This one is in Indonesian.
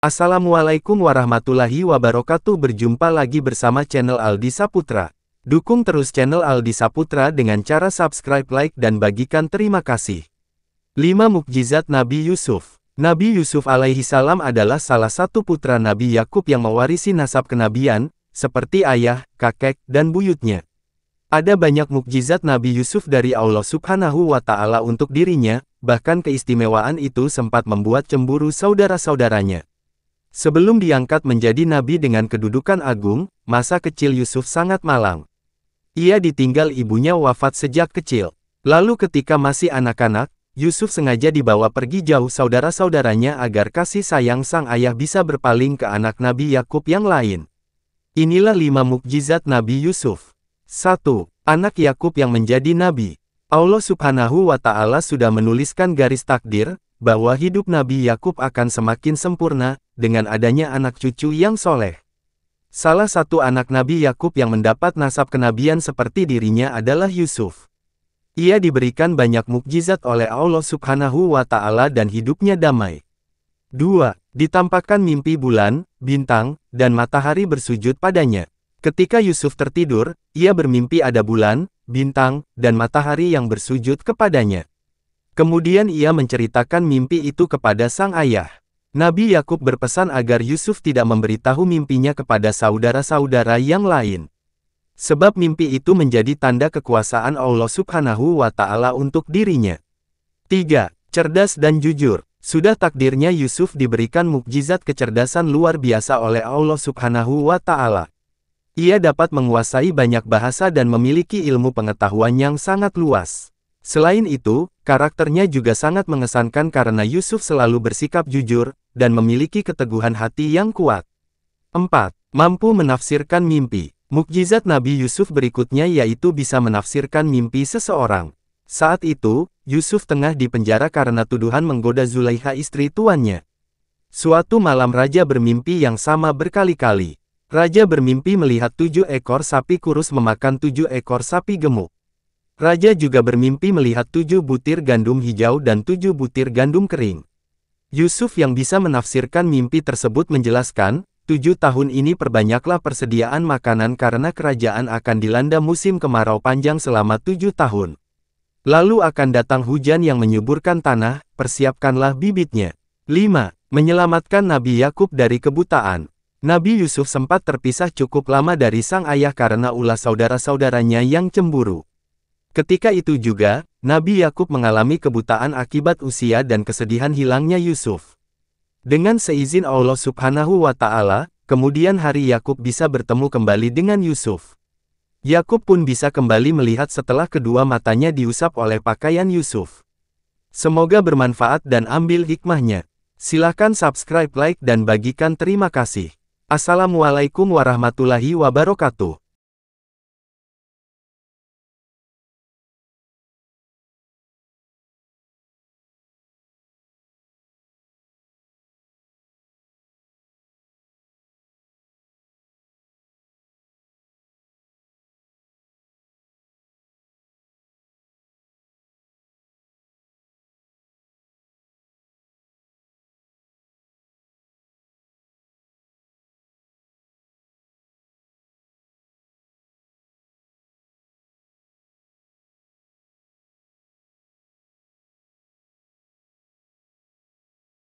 Assalamualaikum warahmatullahi wabarakatuh. Berjumpa lagi bersama channel Aldi Saputra. Dukung terus channel Aldi Saputra dengan cara subscribe, like, dan bagikan. Terima kasih. 5 Mukjizat Nabi Yusuf. Nabi Yusuf alaihi salam adalah salah satu putra Nabi Yakub yang mewarisi nasab kenabian, seperti ayah, kakek, dan buyutnya. Ada banyak mukjizat Nabi Yusuf dari Allah Subhanahu wa Ta'ala untuk dirinya, bahkan keistimewaan itu sempat membuat cemburu saudara-saudaranya. Sebelum diangkat menjadi nabi dengan kedudukan agung, masa kecil Yusuf sangat malang. Ia ditinggal ibunya wafat sejak kecil. Lalu ketika masih anak-anak, Yusuf sengaja dibawa pergi jauh saudara-saudaranya agar kasih sayang sang ayah bisa berpaling ke anak Nabi Yakub yang lain. Inilah 5 mukjizat Nabi Yusuf. 1. Anak Yakub yang menjadi nabi. Allah Subhanahu wa Ta'ala sudah menuliskan garis takdir bahwa hidup Nabi Yakub akan semakin sempurna dengan adanya anak cucu yang soleh. Salah satu anak Nabi Yakub yang mendapat nasab kenabian seperti dirinya adalah Yusuf. Ia diberikan banyak mukjizat oleh Allah Subhanahu wa Ta'ala dan hidupnya damai. 2. Ditampakkan mimpi bulan, bintang, dan matahari bersujud padanya. Ketika Yusuf tertidur, ia bermimpi ada bulan, bintang, dan matahari yang bersujud kepadanya. Kemudian ia menceritakan mimpi itu kepada sang ayah. Nabi Yakub berpesan agar Yusuf tidak memberitahu mimpinya kepada saudara-saudara yang lain. Sebab mimpi itu menjadi tanda kekuasaan Allah Subhanahu wa Ta'ala untuk dirinya. 3. Cerdas dan jujur. Sudah takdirnya Yusuf diberikan mukjizat kecerdasan luar biasa oleh Allah Subhanahu wa Ta'ala. Ia dapat menguasai banyak bahasa dan memiliki ilmu pengetahuan yang sangat luas. Selain itu, karakternya juga sangat mengesankan karena Yusuf selalu bersikap jujur dan memiliki keteguhan hati yang kuat. 4. Mampu menafsirkan mimpi. Mukjizat Nabi Yusuf berikutnya yaitu bisa menafsirkan mimpi seseorang. Saat itu, Yusuf tengah dipenjara karena tuduhan menggoda Zulaikha istri tuannya. Suatu malam raja bermimpi yang sama berkali-kali. Raja bermimpi melihat 7 ekor sapi kurus memakan 7 ekor sapi gemuk. Raja juga bermimpi melihat 7 butir gandum hijau dan 7 butir gandum kering. Yusuf yang bisa menafsirkan mimpi tersebut menjelaskan, 7 tahun ini perbanyaklah persediaan makanan karena kerajaan akan dilanda musim kemarau panjang selama 7 tahun. Lalu akan datang hujan yang menyuburkan tanah, persiapkanlah bibitnya. 5. Menyelamatkan Nabi Yakub dari kebutaan. Nabi Yusuf sempat terpisah cukup lama dari sang ayah karena ulah saudara-saudaranya yang cemburu. Ketika itu juga, Nabi Yakub mengalami kebutaan akibat usia dan kesedihan hilangnya Yusuf. Dengan seizin Allah Subhanahu wa Ta'ala, kemudian hari Yakub bisa bertemu kembali dengan Yusuf. Yakub pun bisa kembali melihat setelah kedua matanya diusap oleh pakaian Yusuf. Semoga bermanfaat dan ambil hikmahnya. Silahkan subscribe, like, dan bagikan. Terima kasih. Assalamualaikum warahmatullahi wabarakatuh.